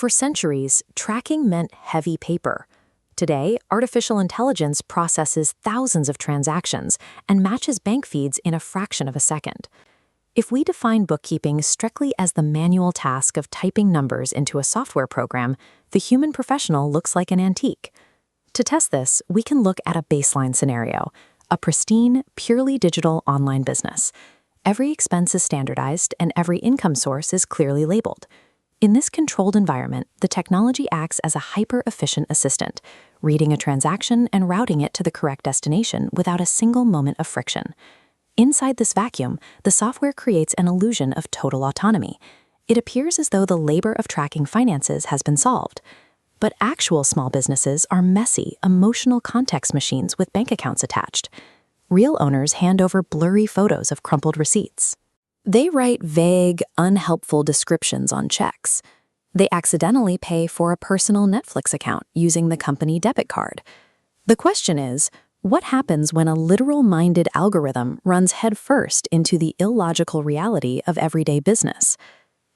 For centuries, tracking meant heavy paper. Today, artificial intelligence processes thousands of transactions and matches bank feeds in a fraction of a second. If we define bookkeeping strictly as the manual task of typing numbers into a software program, the human professional looks like an antique. To test this, we can look at a baseline scenario, a pristine, purely digital online business. Every expense is standardized and every income source is clearly labeled. In this controlled environment, the technology acts as a hyper-efficient assistant, reading a transaction and routing it to the correct destination without a single moment of friction. Inside this vacuum, the software creates an illusion of total autonomy. It appears as though the labor of tracking finances has been solved. But actual small businesses are messy, emotional context machines with bank accounts attached. Real owners hand over blurry photos of crumpled receipts. They write vague, unhelpful descriptions on checks. They accidentally pay for a personal Netflix account using the company debit card. The question is, what happens when a literal-minded algorithm runs headfirst into the illogical reality of everyday business?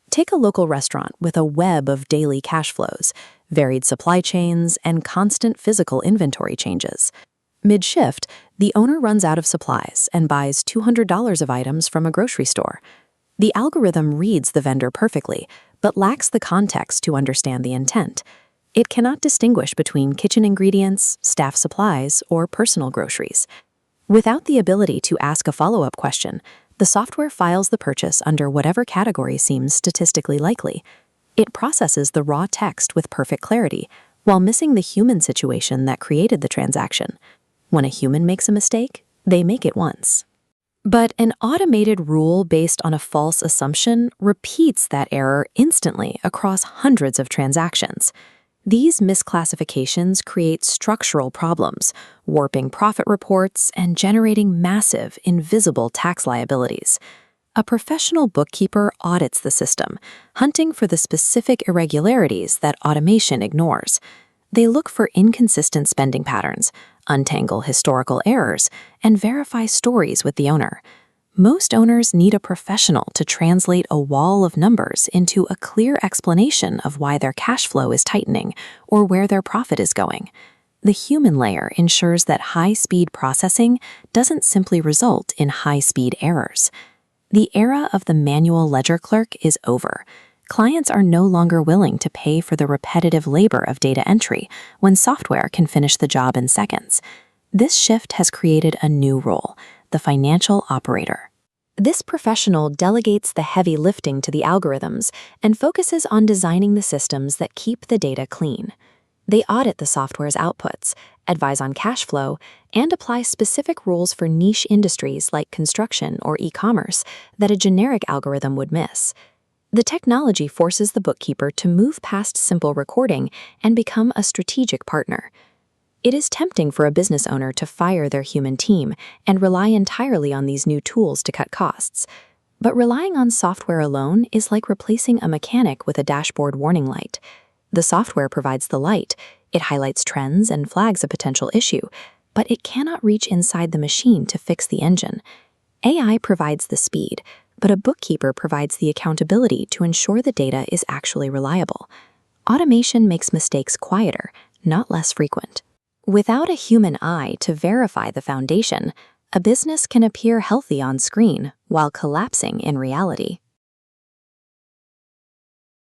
Take a local restaurant with a web of daily cash flows, varied supply chains, and constant physical inventory changes. Mid-shift, the owner runs out of supplies and buys $200 of items from a grocery store. The algorithm reads the vendor perfectly, but lacks the context to understand the intent. It cannot distinguish between kitchen ingredients, staff supplies, or personal groceries. Without the ability to ask a follow-up question, the software files the purchase under whatever category seems statistically likely. It processes the raw text with perfect clarity, while missing the human situation that created the transaction. When a human makes a mistake, they make it once. But an automated rule based on a false assumption repeats that error instantly across hundreds of transactions. These misclassifications create structural problems, warping profit reports and generating massive, invisible tax liabilities. A professional bookkeeper audits the system, hunting for the specific irregularities that automation ignores. They look for inconsistent spending patterns, untangle historical errors, and verify stories with the owner. Most owners need a professional to translate a wall of numbers into a clear explanation of why their cash flow is tightening or where their profit is going. The human layer ensures that high-speed processing doesn't simply result in high-speed errors. The era of the manual ledger clerk is over. Clients are no longer willing to pay for the repetitive labor of data entry when software can finish the job in seconds. This shift has created a new role, the financial operator. This professional delegates the heavy lifting to the algorithms and focuses on designing the systems that keep the data clean. They audit the software's outputs, advise on cash flow, and apply specific rules for niche industries like construction or e-commerce that a generic algorithm would miss. The technology forces the bookkeeper to move past simple recording and become a strategic partner. It is tempting for a business owner to fire their human team and rely entirely on these new tools to cut costs. But relying on software alone is like replacing a mechanic with a dashboard warning light. The software provides the light, it highlights trends and flags a potential issue, but it cannot reach inside the machine to fix the engine. AI provides the speed, but a bookkeeper provides the accountability to ensure the data is actually reliable. Automation makes mistakes quieter, not less frequent. Without a human eye to verify the foundation, a business can appear healthy on screen while collapsing in reality.